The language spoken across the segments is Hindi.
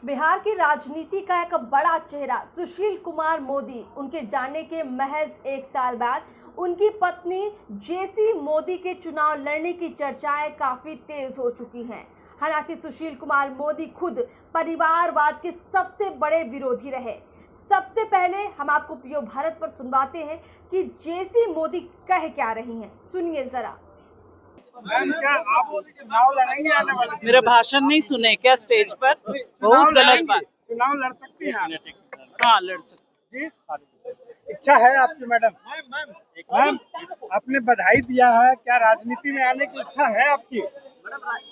बिहार की राजनीति का एक बड़ा चेहरा सुशील कुमार मोदी, उनके जाने के महज एक साल बाद उनकी पत्नी जेसी मोदी के चुनाव लड़ने की चर्चाएं काफी तेज हो चुकी हैं। हालांकि सुशील कुमार मोदी खुद परिवारवाद के सबसे बड़े विरोधी रहे। सबसे पहले हम आपको पियो भारत पर सुनवाते हैं कि जेसी मोदी कह क्या रही हैं, सुनिए जरा। क्या आप चुनाव लड़ेंगे आने वाले? मेरा भाषण नहीं सुने क्या स्टेज पर? बहुत गलत बात। चुनाव लड़ सकती हैं आप? हाँ, लड़ सकते। जी, इच्छा है आपकी मैडम? मैम, आपने बधाई दिया है, क्या राजनीति में आने की इच्छा है आपकी?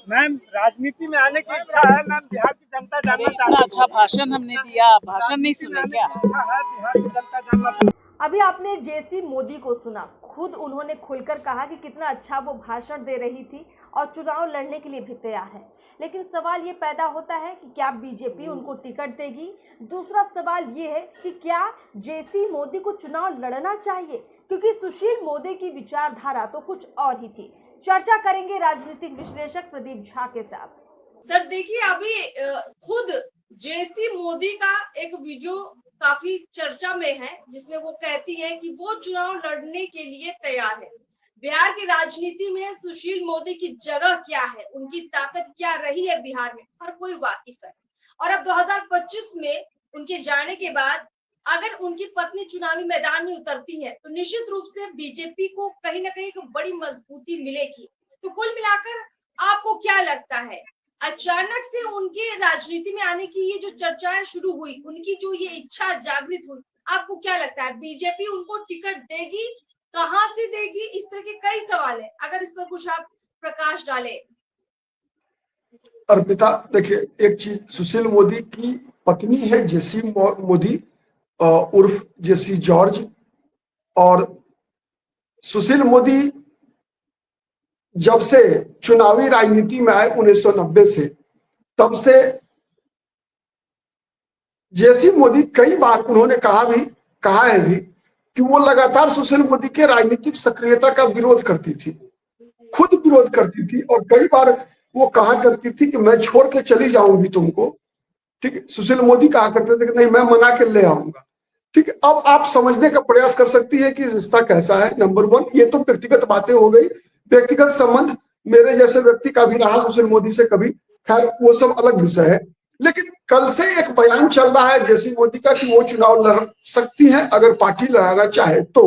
मैम, राजनीति में आने की इच्छा है मैम? बिहार की जनता जानना इतना चाहती है। अच्छा भाषण हमने दिया, भाषण नहीं सुने क्या? इच्छा है बिहार की जनता जानना चाहती है। अभी आपने जेसी मोदी को सुना, खुद उन्होंने खुलकर कहा कि कितना अच्छा वो भाषण दे रही थी और चुनाव लड़ने के लिए भी तैयार है। लेकिन सवाल ये पैदा होता है कि क्या बीजेपी उनको टिकट देगी। दूसरा सवाल ये है कि क्या जेसी मोदी को चुनाव लड़ना चाहिए, क्योंकि सुशील मोदी की विचारधारा तो कुछ और ही थी। चर्चा करेंगे राजनीतिक विश्लेषक प्रदीप झा के साथ। सर देखिए, अभी खुद जेसी मोदी का एक वीडियो काफी चर्चा में है, जिसमें वो कहती है कि वो चुनाव लड़ने के लिए तैयार है। बिहार की राजनीति में सुशील मोदी की जगह क्या है, उनकी ताकत क्या रही है बिहार में, हर कोई वाकिफ है। और अब 2025 में उनके जाने के बाद अगर उनकी पत्नी चुनावी मैदान में उतरती है तो निश्चित रूप से बीजेपी को कहीं ना कहीं एक बड़ी मजबूती मिलेगी। तो कुल मिलाकर आपको क्या लगता है, अचानक से उनके राजनीति में आने की ये जो चर्चाएं शुरू हुई, उनकी जो ये इच्छा जागृत हुई, आपको क्या लगता है बीजेपी उनको टिकट देगी, कहां से देगी? इस तरह के कई सवाल है, अगर इस पर कुछ आप प्रकाश डालें। अर्पिता, देखिए एक चीज, सुशील मोदी की पत्नी है जेसी मोदी उर्फ जेसी जॉर्ज, और सुशील मोदी जब से चुनावी राजनीति में आए 1990 से, तब से जेसी मोदी कई बार उन्होंने कहा है भी कि वो लगातार सुशील मोदी के राजनीतिक सक्रियता का विरोध करती थी, खुद विरोध करती थी, और कई बार वो कहा करती थी कि मैं छोड़ के चली जाऊंगी तुमको। ठीक है, सुशील मोदी कहा करते थे कि नहीं, मैं मना के ले आऊंगा। ठीक है, अब आप समझने का प्रयास कर सकती है कि रिश्ता कैसा है। नंबर वन, ये तो व्यक्तिगत बातें हो गई, व्यक्तिगत संबंध मेरे जैसे व्यक्ति का भी रहा सुशील मोदी से कभी, खैर वो सब अलग विषय है। लेकिन कल से एक बयान चल रहा है जेसी मोदी का कि वो चुनाव लड़ सकती हैं अगर पार्टी लड़ाना चाहे तो।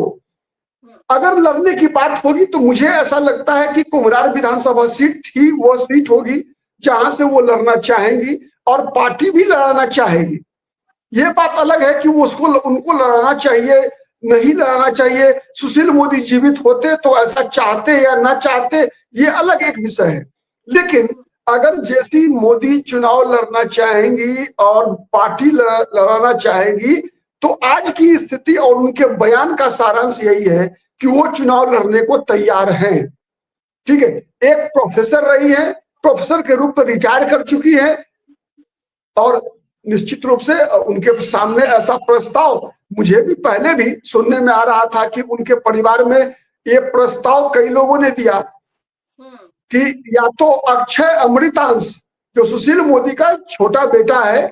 अगर लड़ने की बात होगी तो मुझे ऐसा लगता है कि कुम्हरार विधानसभा सीट ही वो सीट होगी जहां से वो लड़ना चाहेंगी, और पार्टी भी लड़ाना चाहेगी। ये बात अलग है कि उनको लड़ाना चाहिए, नहीं लड़ाना चाहिए। सुशील मोदी जीवित होते तो ऐसा चाहते या ना चाहते, ये अलग एक विषय है। लेकिन अगर जेसी मोदी चुनाव लड़ना चाहेंगी और पार्टी लड़ाना चाहेगी, तो आज की स्थिति और उनके बयान का सारांश यही है कि वो चुनाव लड़ने को तैयार हैं। ठीक है, एक प्रोफेसर रही है, प्रोफेसर के रूप में रिटायर कर चुकी है, और निश्चित रूप से उनके सामने ऐसा प्रस्ताव मुझे भी पहले भी सुनने में आ रहा था कि उनके परिवार में ये प्रस्ताव कई लोगों ने दिया कि या तो अक्षय अमृतांश, जो सुशील मोदी का छोटा बेटा है,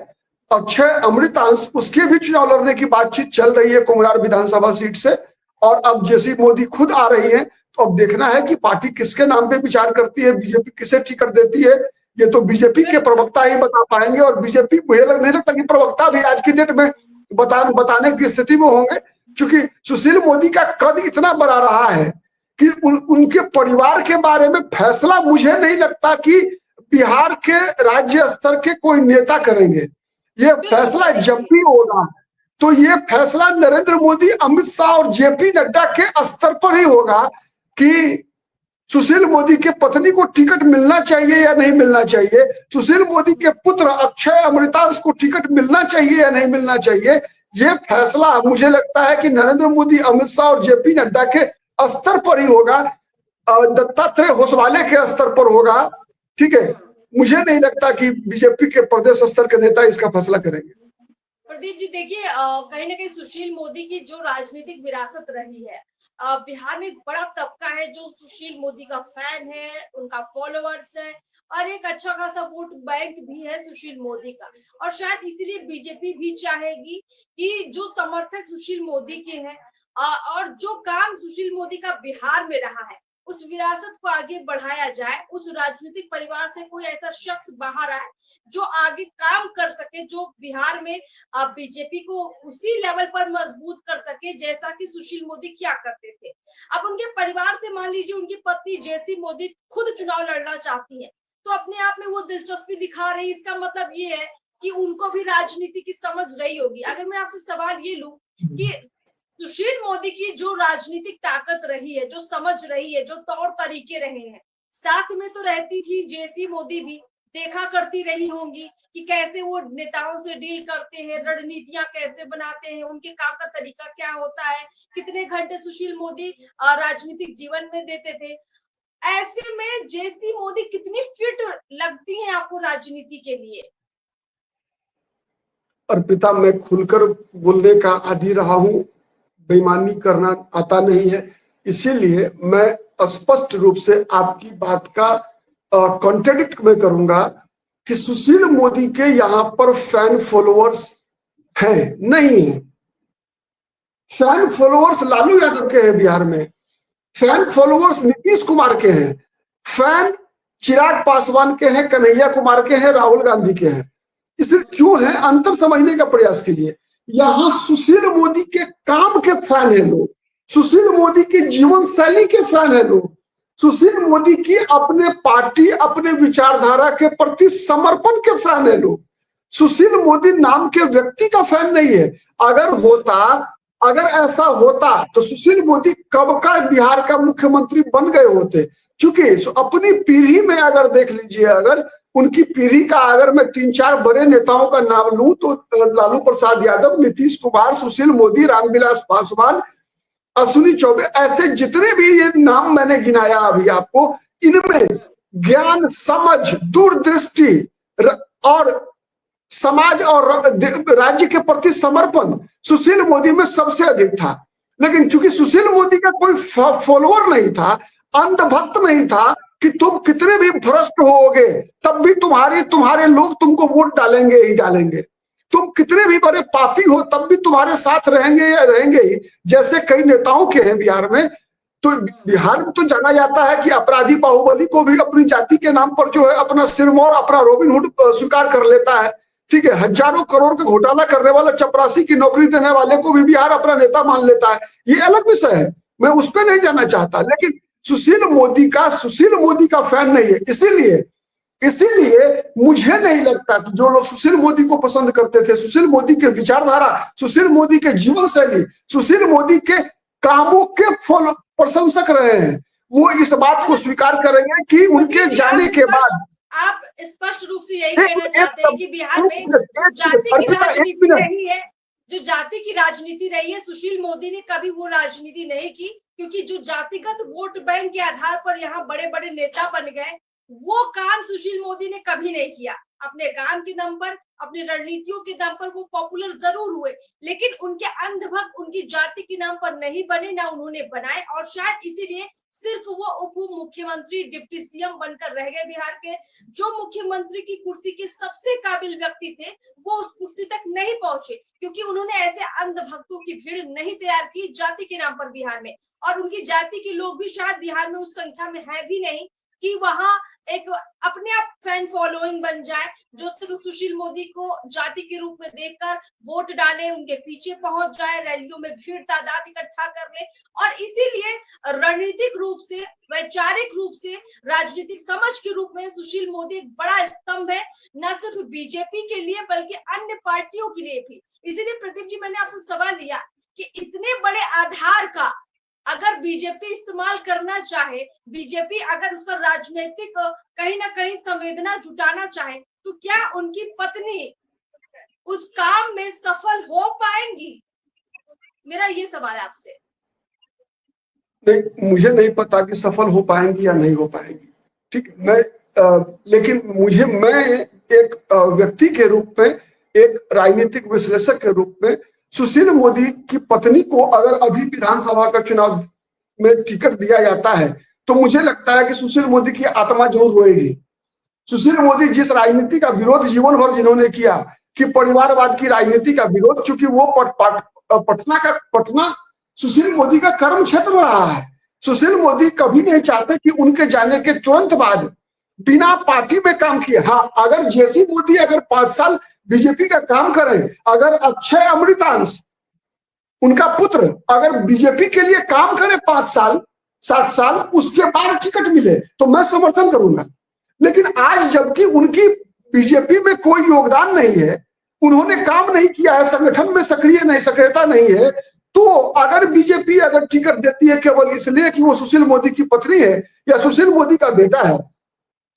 अक्षय अमृतांश, उसके भी चुनाव लड़ने की बातचीत चल रही है कुम्हरार विधानसभा सीट से। और अब जेसी मोदी खुद आ रही है, तो अब देखना है कि पार्टी किसके नाम पे विचार करती है, बीजेपी किसे टिकट देती है, ये तो बीजेपी के प्रवक्ता ही बता पाएंगे। और बीजेपी, मुझे नहीं लगता कि प्रवक्ता भी आज की डेट में बताने की स्थिति में होंगे, क्योंकि सुशील मोदी का कद इतना बड़ा रहा है कि उनके परिवार के बारे में फैसला मुझे नहीं लगता कि बिहार के राज्य स्तर के कोई नेता करेंगे। ये फैसला जब भी होगा तो ये फैसला नरेंद्र मोदी, अमित शाह और जेपी नड्डा के स्तर पर ही होगा कि सुशील मोदी के पत्नी को टिकट मिलना चाहिए या नहीं मिलना चाहिए, सुशील मोदी के पुत्र अक्षय अमृतांश को टिकट मिलना चाहिए या नहीं मिलना चाहिए। ये फैसला मुझे लगता है कि नरेंद्र मोदी, अमित शाह और जेपी नड्डा के स्तर पर ही होगा, दत्तात्रेय होसवाले के स्तर पर होगा। ठीक है, मुझे नहीं लगता कि बीजेपी के प्रदेश स्तर के नेता इसका फैसला करेंगे। प्रदीप जी देखिए, कहीं ना कहीं सुशील मोदी की जो राजनीतिक विरासत रही है, बिहार में एक बड़ा तबका है जो सुशील मोदी का फैन है, उनका फॉलोअर्स है, और एक अच्छा खासा वोट बैंक भी है सुशील मोदी का। और शायद इसीलिए बीजेपी भी चाहेगी कि जो समर्थक सुशील मोदी के हैं और जो काम सुशील मोदी का बिहार में रहा है उस विरासत को आगे बढ़ाया जाए, उस राजनीतिक परिवार से कोई ऐसा शख्स बाहर आए जो आगे काम कर सके, जो बिहार में बीजेपी को उसी लेवल पर मजबूत कर सके जैसा कि सुशील मोदी क्या करते थे। अब उनके परिवार से मान लीजिए उनकी पत्नी जेसी मोदी खुद चुनाव लड़ना चाहती है, तो अपने आप में वो दिलचस्पी दिखा रही, इसका मतलब ये है कि उनको भी राजनीति की समझ रही होगी। अगर मैं आपसे सवाल ये लूं कि सुशील मोदी की जो राजनीतिक ताकत रही है, जो समझ रही है, जो तौर तरीके रहे हैं, साथ में तो रहती थी जेसी मोदी भी, देखा करती रही होंगी कि कैसे वो नेताओं से डील करते हैं, रणनीतियां कैसे बनाते हैं, उनके काम का तरीका क्या होता है, कितने घंटे सुशील मोदी राजनीतिक जीवन में देते थे। ऐसे में जेसी मोदी कितनी फिट लगती हैं आपको राजनीति के लिए? अर्पिता, मैं खुलकर बोलने का आदी रहा हूं, बेईमानी करना आता नहीं है, इसीलिए मैं स्पष्ट रूप से आपकी बात का कॉन्ट्रडिक्ट में करूंगा कि सुशील मोदी के यहां पर फैन फॉलोअर्स हैं, नहीं है। फैन फॉलोअर्स लालू यादव के हैं बिहार में, फैन फॉलोअर्स नीतीश कुमार के हैं, फैन चिराग पासवान के हैं, कन्हैया कुमार के हैं, राहुल गांधी के हैं। इसे क्यों है, अंतर समझने का प्रयास कीजिए। यहाँ सुशील मोदी के काम के फैन है लोग, सुशील मोदी के जीवन शैली के फैन है लोग, सुशील मोदी की अपने पार्टी, अपने विचारधारा के प्रति समर्पण के फैन है लोग। सुशील मोदी नाम के व्यक्ति का फैन नहीं है। अगर ऐसा होता तो सुशील मोदी कब का बिहार का मुख्यमंत्री बन गए होते। क्योंकि अपनी पीढ़ी में अगर देख लीजिए, अगर उनकी पीढ़ी का अगर मैं 3-4 बड़े नेताओं का नाम लूं तो लालू प्रसाद यादव, नीतीश कुमार, सुशील मोदी, रामविलास पासवान, अश्विनी चौबे, ऐसे जितने भी ये नाम मैंने गिनाया अभी आपको, इनमें ज्ञान, समझ, दूरदृष्टि और समाज और राज्य के प्रति समर्पण सुशील मोदी में सबसे अधिक था। लेकिन चूंकि सुशील मोदी का कोई फॉलोअर नहीं था, अंधभक्त नहीं था कि तुम कितने भी भ्रष्ट होगे तब भी तुम्हारे लोग तुमको वोट डालेंगे ही डालेंगे, तुम कितने भी बड़े पापी हो तब भी तुम्हारे साथ रहेंगे या रहेंगे ही, जैसे कई नेताओं के हैं बिहार में। तो बिहार में तो जाना जाता है कि अपराधी बाहुबली को भी अपनी जाति के नाम पर जो है अपना सिरमौर, अपना रॉबिनहुड स्वीकार कर लेता है। ठीक है, हजारों करोड़ का घोटाला करने वाला, चपरासी की नौकरी देने वाले को भी बिहार अपना नेता मान लेता है। ये अलग विषय है, मैं उस पर नहीं जाना चाहता। लेकिन सुशील मोदी का फैन नहीं है। इसीलिए मुझे नहीं लगता कि जो लोग सुशील मोदी को पसंद करते थे, सुशील मोदी के विचारधारा, सुशील मोदी के जीवन शैली, सुशील मोदी के कामों के प्रशंसक रहे हैं, वो इस बात को स्वीकार करेंगे कि उनके जाने के बाद। आप स्पष्ट रूप से यही कहना चाहते हैं कि बिहार में जाति की राजनीति रही है, जो जाति की राजनीति रही है, सुशील मोदी ने कभी वो राजनीति नहीं की, क्योंकि जो जातिगत वोट बैंक के आधार पर यहाँ बड़े बड़े नेता बन गए, वो काम सुशील मोदी ने कभी नहीं किया। अपने काम के दम पर, अपनी रणनीतियों के दम पर वो पॉपुलर जरूर हुए, लेकिन उनके अंधभक्त उनकी जाति के नाम पर नहीं बने, ना उन्होंने बनाए। और शायद इसीलिए सिर्फ वो उप मुख्यमंत्री, डिप्टी सीएम बनकर रह गए बिहार के। जो मुख्यमंत्री की कुर्सी के सबसे काबिल व्यक्ति थे वो उस कुर्सी तक नहीं पहुंचे, क्योंकि उन्होंने ऐसे अंधभक्तों की भीड़ नहीं तैयार की जाति के नाम पर बिहार में। और उनकी जाति के लोग भी शायद बिहार में उस संख्या में है भी नहीं कि वहां एक अपने आप फैन फॉलोइंग बन जाए, जो सिर्फ सुशील मोदी को जाति के रूप में देखकर वोट डाले, उनके पीछे पहुंच जाए, रैलियों में भीड़ तादाद इकट्ठा कर ले। और इसीलिए रणनीतिक रूप से, वैचारिक रूप से, राजनीतिक समझ के रूप में सुशील मोदी एक बड़ा स्तंभ है, न सिर्फ बीजेपी के लिए बल्कि अन्य पार्टियों के लिए भी। इसीलिए प्रदीप जी, मैंने आपसे सवाल लिया कि इतने बड़े आधार का अगर बीजेपी इस्तेमाल करना चाहे, बीजेपी अगर उसका राजनीतिक कहीं ना कहीं संवेदना जुटाना चाहे, तो क्या उनकी पत्नी उस काम में सफल हो पाएंगी? मेरा ये सवाल है आपसे। नहीं, मुझे नहीं पता कि सफल हो पाएंगी या नहीं हो पाएंगी। ठीक, लेकिन मैं एक व्यक्ति के रूप में, एक राजनीतिक विश्लेषक के रूप में, सुशील मोदी की पत्नी को अगर अभी विधानसभा का चुनाव में टिकट दिया जाता है तो मुझे लगता है कि सुशील मोदी की आत्मा जरूर रोएगी। सुशील मोदी जिस राजनीति का विरोध जीवन भर जिन्होंने किया कि परिवारवाद की राजनीति का विरोध, चूंकि वो पटना सुशील मोदी का कर्म क्षेत्र रहा है। सुशील मोदी कभी नहीं चाहते कि उनके जाने के तुरंत बाद बिना पार्टी में काम किए, हाँ अगर जेसी मोदी अगर 5 साल बीजेपी का काम करें, अगर अक्षय अमृतांश उनका पुत्र अगर बीजेपी के लिए काम करे 5 साल 7 साल, उसके बाद टिकट मिले तो मैं समर्थन करूंगा। लेकिन आज जबकि उनकी बीजेपी में कोई योगदान नहीं है, उन्होंने काम नहीं किया है, संगठन में सक्रियता नहीं है, तो अगर बीजेपी अगर टिकट देती है केवल इसलिए कि वो सुशील मोदी की पत्नी है या सुशील मोदी का बेटा है,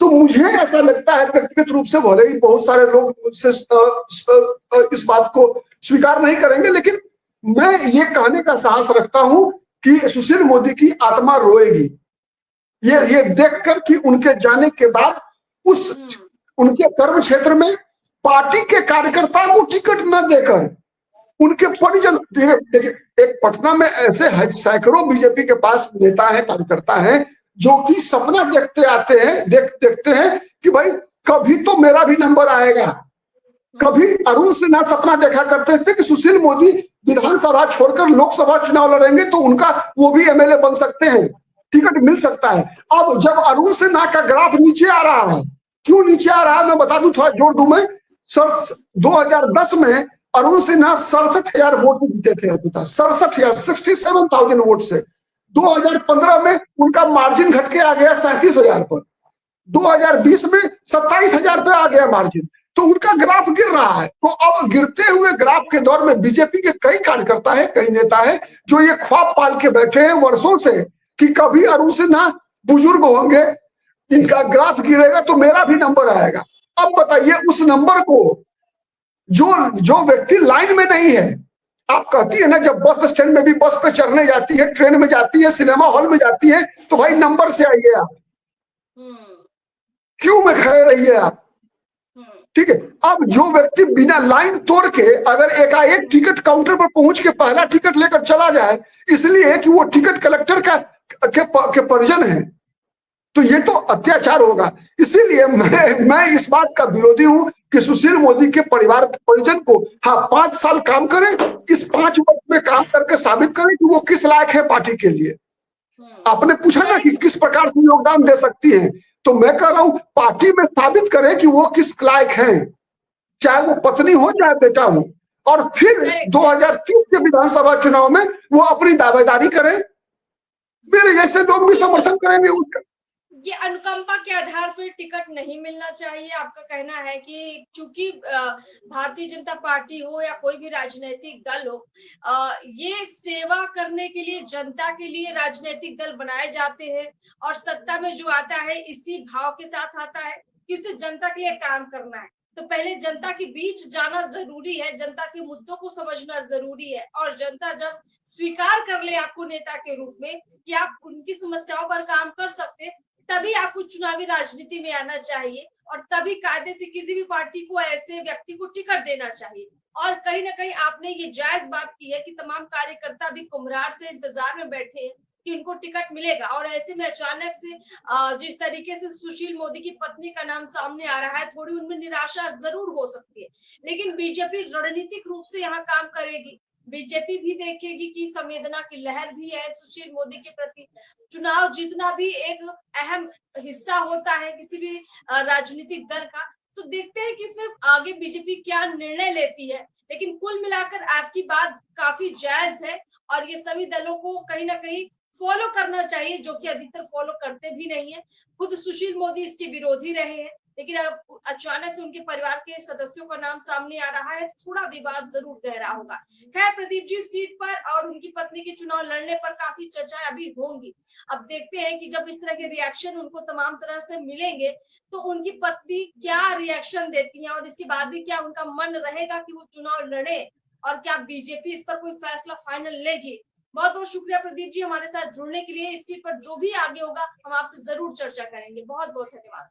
तो मुझे ऐसा लगता है व्यक्तिगत रूप से, भले ही बहुत सारे लोग मुझसे इस बात को स्वीकार नहीं करेंगे, लेकिन मैं ये कहने का साहस रखता हूं कि सुशील मोदी की आत्मा रोएगी ये देखकर कि उनके जाने के बाद उनके कर्म क्षेत्र में पार्टी के कार्यकर्ता को टिकट न देकर उनके परिजन, देखिए एक पटना में ऐसे सैकड़ों बीजेपी के पास नेता हैं, कार्यकर्ता हैं जो कि सपना देखते हैं कि भाई कभी तो मेरा भी नंबर आएगा। कभी अरुण सिन्हा सपना देखा करते थे कि सुशील मोदी विधानसभा छोड़कर लोकसभा चुनाव लड़ेंगे तो उनका वो भी एमएलए बन सकते हैं, टिकट मिल सकता है। अब जब अरुण सिन्हा का ग्राफ नीचे आ रहा है, क्यों नीचे आ रहा है मैं बता दूं, थोड़ा जोड़ दूं मैं। 2010 में अरुण सिन्हा 67,000 वोट जीते थे, 67,000 वोट से। 2015 में उनका मार्जिन घट के आ गया 37,000 पर, 2020 में 27,000 पे आ गया मार्जिन, तो उनका ग्राफ गिर रहा है। तो अब गिरते हुए ग्राफ के दौर में बीजेपी के कई कार्यकर्ता है, कई नेता है जो ये ख्वाब पाल के बैठे हैं वर्षों से कि कभी अरुण सिन्हा बुजुर्ग होंगे, इनका ग्राफ गिरेगा तो मेरा भी नंबर आएगा। अब बताइए उस नंबर को जो व्यक्ति लाइन में नहीं है, आप कहती है ना जब बस स्टैंड में भी बस पे चढ़ने जाती है, ट्रेन में जाती है, सिनेमा हॉल में जाती है, तो भाई नंबर से आइए आप, क्यों में खड़े रहिए आप, ठीक है। अब जो व्यक्ति बिना लाइन तोड़ के अगर एकाएक टिकट काउंटर पर पहुंच के पहला टिकट लेकर चला जाए इसलिए कि वो टिकट कलेक्टर के परिजन है, तो ये तो अत्याचार होगा। इसीलिए मैं इस बात का विरोधी हूं कि सुशील मोदी के परिवार के परिजन को, हाँ 5 साल काम करें, इस 5 वर्ष में काम करके साबित करें कि वो किस लायक है पार्टी के लिए। आपने पूछा ना कि किस प्रकार से योगदान दे सकती है, तो मैं कह रहा हूं पार्टी में साबित करें कि वो किस लायक है, चाहे वो पत्नी हो चाहे बेटा हो, और फिर 2030 के विधानसभा चुनाव में वो अपनी दावेदारी करें, मेरे जैसे लोग भी समर्थन करेंगे उसका। ये अनुकंपा के आधार पर टिकट नहीं मिलना चाहिए, आपका कहना है कि चूंकि भारतीय जनता पार्टी हो या कोई भी राजनीतिक दल हो, ये सेवा करने के लिए, जनता के लिए राजनीतिक दल बनाए जाते हैं और सत्ता में जो आता है इसी भाव के साथ आता है कि उसे जनता के लिए काम करना है। तो पहले जनता के बीच जाना जरूरी है, जनता के मुद्दों को समझना जरूरी है, और जनता जब स्वीकार कर ले आपको नेता के रूप में कि आप उनकी समस्याओं पर काम कर सकते, तभी आपको चुनावी राजनीति में आना चाहिए और तभी कायदे से किसी भी पार्टी को ऐसे व्यक्ति को टिकट देना चाहिए। और कहीं ना कहीं आपने ये जायज बात की है कि तमाम कार्यकर्ता भी कुम्हरार से इंतजार में बैठे हैं कि उनको टिकट मिलेगा, और ऐसे में अचानक से जिस तरीके से सुशील मोदी की पत्नी का नाम सामने आ रहा है, थोड़ी उनमें निराशा जरूर हो सकती है, लेकिन बीजेपी रणनीतिक रूप से यहाँ काम करेगी। बीजेपी भी देखेगी कि संवेदना की लहर भी है सुशील मोदी के प्रति। चुनाव जीतना भी एक अहम हिस्सा होता है किसी भी राजनीतिक दल का, तो देखते हैं कि इसमें आगे बीजेपी क्या निर्णय लेती है। लेकिन कुल मिलाकर आपकी बात काफी जायज है और ये सभी दलों को कहीं ना कहीं फॉलो करना चाहिए, जो कि अधिकतर फॉलो करते भी नहीं है। खुद सुशील मोदी इसके विरोधी रहे हैं, लेकिन अब अचानक से उनके परिवार के सदस्यों का नाम सामने आ रहा है, थोड़ा विवाद जरूर गहरा होगा। खैर, प्रदीप जी सीट पर और उनकी पत्नी के चुनाव लड़ने पर काफी चर्चाएं अभी होंगी। अब देखते हैं कि जब इस तरह के रिएक्शन उनको तमाम तरह से मिलेंगे तो उनकी पत्नी क्या रिएक्शन देती है और इसके बाद भी क्या उनका मन रहेगा कि वो चुनाव लड़े और क्या बीजेपी इस पर कोई फैसला फाइनल लेगी। बहुत बहुत शुक्रिया प्रदीप जी हमारे साथ जुड़ने के लिए। इस सीट पर जो भी आगे होगा हम आपसे जरूर चर्चा करेंगे। बहुत बहुत धन्यवाद।